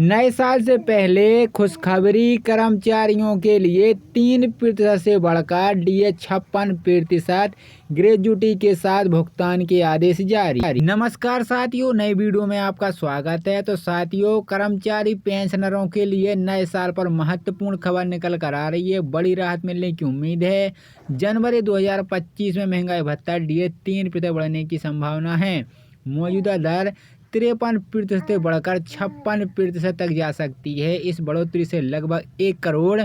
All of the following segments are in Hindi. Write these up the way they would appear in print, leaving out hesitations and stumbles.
नए साल से पहले खुशखबरी, कर्मचारियों के लिए 3% से बढ़कर डीए 56% ग्रेजुटी के साथ भुगतान के आदेश जारी। नमस्कार साथियों, नई वीडियो में आपका स्वागत है। तो साथियों, कर्मचारी पेंशनरों के लिए नए साल पर महत्वपूर्ण खबर निकल कर आ रही है। बड़ी राहत मिलने की उम्मीद है। जनवरी 2025 में महंगाई भत्ता डीए 3% बढ़ने की संभावना है। मौजूदा दर 53% से बढ़कर 56% तक जा सकती है। इस बढ़ोतरी से लगभग 1 करोड़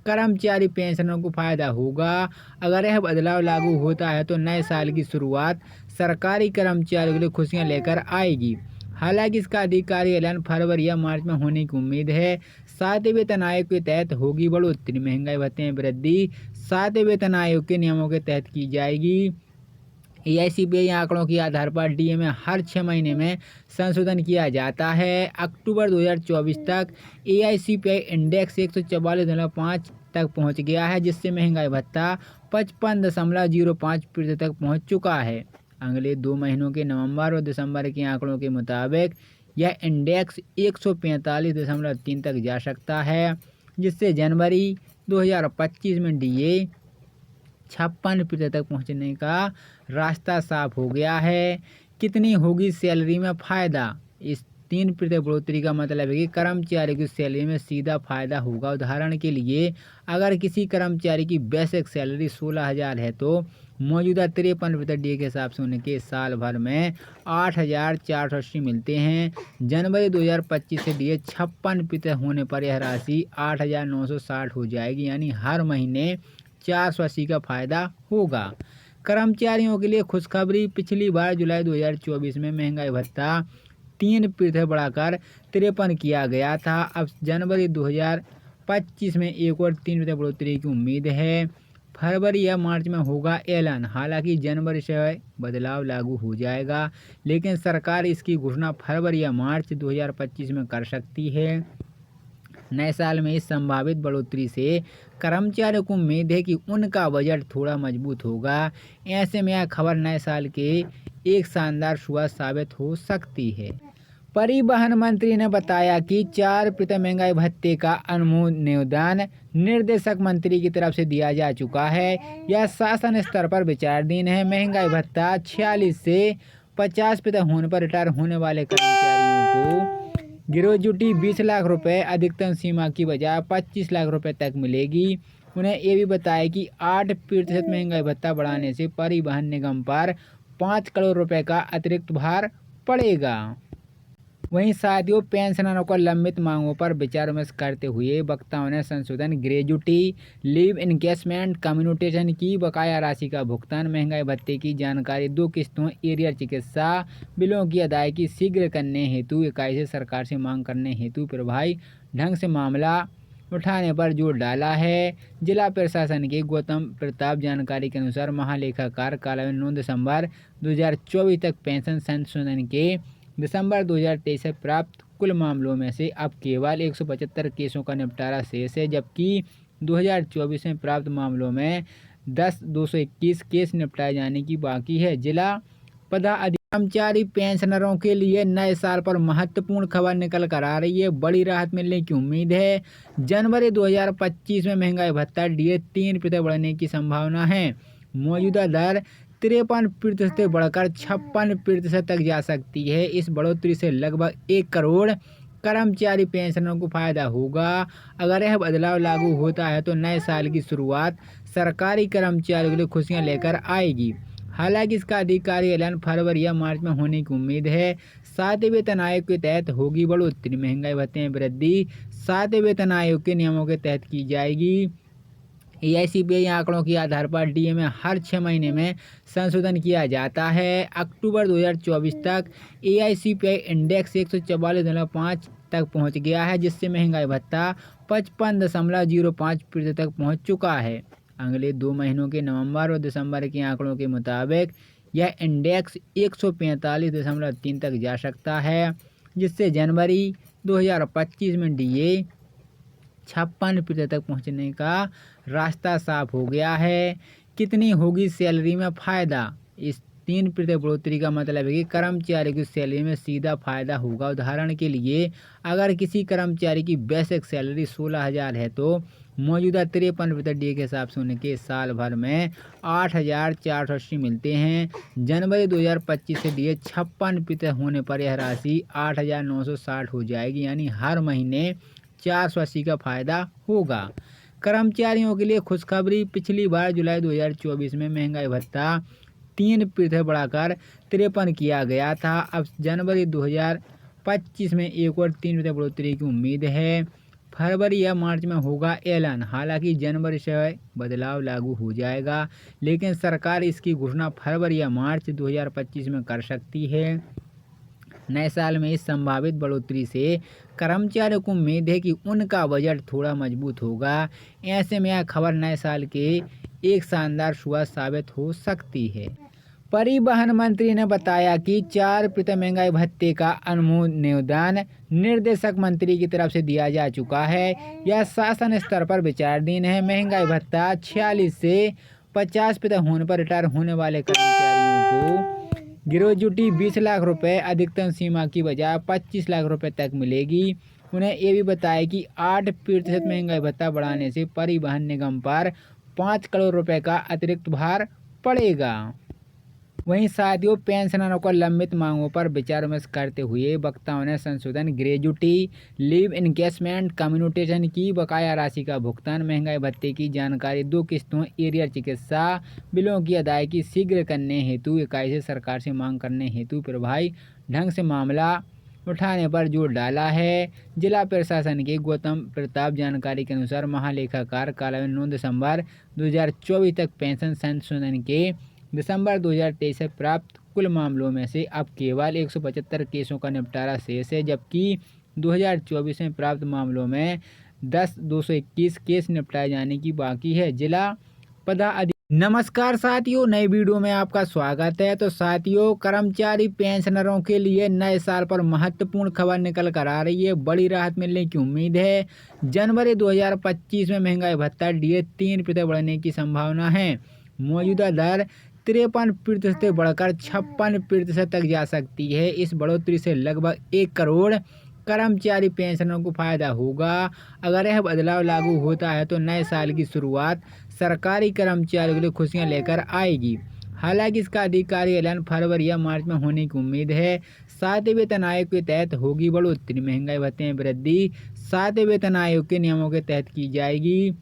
कर्मचारी पेंशनरों को फायदा होगा। अगर यह बदलाव लागू होता है तो नए साल की शुरुआत सरकारी कर्मचारियों के लिए खुशियां लेकर आएगी। हालांकि इसका आधिकारिक ऐलान फरवरी या मार्च में होने की उम्मीद है। 7वें वेतन आयोग के तहत होगी बढ़ोतरी। महंगाई भत्ते में वृद्धि 7वें वेतन आयोग के नियमों के तहत की जाएगी। एआईसीपीआई आंकड़ों के आधार पर डीए में हर 6 महीने में संशोधन किया जाता है। अक्टूबर 2024 तक एआईसीपीआई इंडेक्स 144.5 तक पहुंच गया है, जिससे महंगाई भत्ता 55.05% तक पहुंच चुका है। अगले 2 महीनों के नवंबर और दिसंबर के आंकड़ों के मुताबिक यह इंडेक्स 145.3 तक जा सकता है, जिससे जनवरी 2025 में डीए 56% तक पहुंचने का रास्ता साफ हो गया है। कितनी होगी सैलरी में फ़ायदा? इस 3% बढ़ोतरी का मतलब है कि कर्मचारी की सैलरी में सीधा फायदा होगा। उदाहरण के लिए, अगर किसी कर्मचारी की बेसिक सैलरी 16,000 है तो मौजूदा 53% डीए के हिसाब से उनके साल भर में 8,480 मिलते हैं। जनवरी 2025 से डीए 56% होने पर यह राशि 8,960 हो जाएगी, यानी हर महीने 480 का फायदा होगा। कर्मचारियों के लिए खुशखबरी, पिछली बार जुलाई 2024 में महंगाई भत्ता 3% बढ़ाकर 53 किया गया था। अब जनवरी 2025 में एक और 3% बढ़ोतरी की उम्मीद है। फरवरी या मार्च में होगा ऐलान। हालांकि जनवरी से बदलाव लागू हो जाएगा, लेकिन सरकार इसकी घोषणा फरवरी या मार्च 2025 में कर सकती है। नए साल में इस संभावित बढ़ोतरी से कर्मचारियों को उम्मीद है कि उनका बजट थोड़ा मजबूत होगा। ऐसे में यह खबर नए साल के एक शानदार शुरुआत साबित हो सकती है। परिवहन मंत्री ने बताया कि 4% महंगाई भत्ते का अनुमोदन निर्देशक मंत्री की तरफ से दिया जा चुका है। यह शासन स्तर पर विचाराधीन है। महंगाई भत्ता 46 से 50% होने पर रिटायर होने वाले कर्मचारियों को ग्रेजुटी 20 लाख रुपए अधिकतम सीमा की बजाय 25 लाख रुपए तक मिलेगी। उन्हें ये भी बताया कि 8% महंगाई भत्ता बढ़ाने से परिवहन निगम पर 5 करोड़ रुपए का अतिरिक्त भार पड़ेगा। वहीं साथियों, पेंशनरों को लंबित मांगों पर विचार विमर्श करते हुए वक्ताओं ने संशोधन, ग्रेजुटी, लीव इनकेसमेंट, कम्युटेशन की बकाया राशि का भुगतान, महंगाई भत्ते की जानकारी 2 किस्तों, एरियर चिकित्सा बिलों की अदायगी शीघ्र करने हेतु इकाई से सरकार से मांग करने हेतु प्रभावी ढंग से मामला उठाने पर जोर डाला है। जिला प्रशासन के गौतम प्रताप जानकारी के अनुसार महालेखाकार कार्यालय 9 दिसंबर 2024 तक पेंशन संशोधन के दिसंबर 2023 से प्राप्त कुल मामलों में से अब केवल 175 केसों का निपटारा शेष है, जबकि 2024 में प्राप्त मामलों में 221 केस निपटाए जाने की बाकी है। जिला पदाधिकारी कर्मचारी पेंशनरों के लिए नए साल पर महत्वपूर्ण खबर निकल कर आ रही है। बड़ी राहत मिलने की उम्मीद है। जनवरी 2025 में महंगाई भत्ता डीए 3% बढ़ने की संभावना है। मौजूदा दर 53% से बढ़कर 56% तक जा सकती है। इस बढ़ोतरी से लगभग 1 करोड़ कर्मचारी पेंशनरों को फायदा होगा। अगर यह बदलाव लागू होता है तो नए साल की शुरुआत सरकारी कर्मचारियों के लिए खुशियां लेकर आएगी। हालांकि इसका आधिकारिक ऐलान फरवरी या मार्च में होने की उम्मीद है। 7वें वेतन आयोग के तहत होगी बढ़ोतरी। महंगाई भत्ते में वृद्धि 7वें वेतन आयोग के नियमों के तहत की जाएगी। एआईसीपीआई आंकड़ों के आधार पर डीए में हर 6 महीने में संशोधन किया जाता है। अक्टूबर 2024 तक एआईसीपीआई इंडेक्स 144.5 तक पहुंच गया है, जिससे महंगाई भत्ता 55.05% तक पहुंच चुका है। अगले 2 महीनों के नवंबर और दिसंबर के आंकड़ों के मुताबिक यह इंडेक्स 145.3 तक जा सकता है, जिससे जनवरी 2025 में डीए 56% तक पहुंचने का रास्ता साफ हो गया है। कितनी होगी सैलरी में फ़ायदा? इस 3% बढ़ोतरी का मतलब है कि कर्मचारी की सैलरी में सीधा फायदा होगा। उदाहरण के लिए अगर किसी कर्मचारी की बेसिक सैलरी 16,000 है तो मौजूदा 53% डीए के हिसाब से उनके साल भर में 8,480 मिलते हैं। जनवरी 2025 से डीए 56% होने पर यह राशि 8,960 हो जाएगी, यानी हर महीने 480 का फायदा होगा। कर्मचारियों के लिए खुशखबरी, पिछली बार जुलाई 2024 में महंगाई भत्ता 3% बढ़ाकर 53 किया गया था। अब जनवरी 2025 में एक और 3% बढ़ोतरी की उम्मीद है। फरवरी या मार्च में होगा ऐलान। हालांकि जनवरी से बदलाव लागू हो जाएगा, लेकिन सरकार इसकी घोषणा फरवरी या मार्च 2025 में कर सकती है। नए साल में इस संभावित बढ़ोतरी से कर्मचारियों को उम्मीद है कि उनका बजट थोड़ा मजबूत होगा। ऐसे में यह खबर नए साल के एक शानदार शुरुआत साबित हो सकती है। परिवहन मंत्री ने बताया कि 4% महंगाई भत्ते का अनुमोदन निर्देशक मंत्री की तरफ से दिया जा चुका है। यह शासन स्तर पर विचाराधीन है। महंगाई भत्ता 46 से 50% होने पर रिटायर होने वाले कर्मचारियों को ग्रेजुटी 20 लाख रुपए अधिकतम सीमा की बजाय 25 लाख रुपए तक मिलेगी। उन्हें ये भी बताया कि 8% महंगाई भत्ता बढ़ाने से परिवहन निगम पर 5 करोड़ रुपए का अतिरिक्त भार पड़ेगा। वहीं साथियों, पेंशनरों को लंबित मांगों पर विचार विमर्श करते हुए वक्ताओं ने संशोधन, ग्रेजुटी, लीव इनकेसमेंट, कम्युटेशन की बकाया राशि का भुगतान, महंगाई भत्ते की जानकारी 2 किस्तों, एरियर चिकित्सा बिलों की अदायगी शीघ्र करने हेतु इकाई से सरकार से मांग करने हेतु प्रभावी ढंग से मामला उठाने पर जोर डाला है। जिला प्रशासन के गौतम प्रताप जानकारी के अनुसार महालेखाकार कालावधि 9 दिसंबर 2024 तक पेंशन संशोधन के दिसंबर 2023 से प्राप्त कुल मामलों में से अब केवल 175 केसों का निपटारा शेष है, जबकि 2024 में प्राप्त मामलों में 221 केस निपटाए जाने की बाकी है। जिला पदाधिकारी। नमस्कार साथियों, नई वीडियो में आपका स्वागत है। तो साथियों, कर्मचारी पेंशनरों के लिए नए साल पर महत्वपूर्ण खबर निकल कर आ रही है। बड़ी राहत मिलने की उम्मीद है। जनवरी 2025 में महंगाई भत्ता डीए 3% बढ़ने की संभावना है। मौजूदा दर 53% से बढ़कर 56% तक जा सकती है। इस बढ़ोतरी से लगभग 1 करोड़ कर्मचारी पेंशनरों को फायदा होगा। अगर यह बदलाव लागू होता है तो नए साल की शुरुआत सरकारी कर्मचारियों के लिए खुशियां लेकर आएगी। हालांकि इसका अधिकारी ऐलान फरवरी या मार्च में होने की उम्मीद है। 7वें वेतन आयोग के तहत होगी बढ़ोतरी। महंगाई भत्ते में वृद्धि 7वें वेतन आयोग के नियमों के तहत की जाएगी।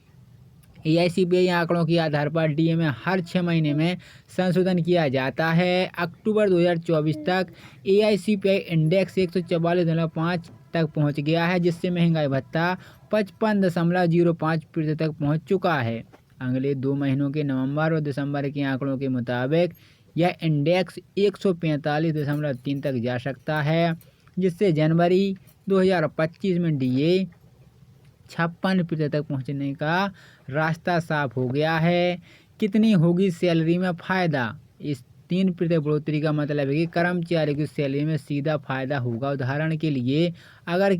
AICPI आंकड़ों के आधार पर डीए में हर 6 महीने में संशोधन किया जाता है। अक्टूबर 2024 तक AICPI इंडेक्स 144.5 तक पहुंच गया है, जिससे महंगाई भत्ता 55.05% तक पहुंच चुका है। अगले 2 महीनों के नवंबर और दिसंबर के आंकड़ों के मुताबिक यह इंडेक्स 145.3 तक जा सकता है, जिससे जनवरी 2025 में डीए 56% तक पहुंचने का रास्ता साफ हो गया है। कितनी होगी सैलरी में फ़ायदा? इस 3% बढ़ोतरी का मतलब है कि कर्मचारी की सैलरी में सीधा फायदा होगा। उदाहरण के लिए अगर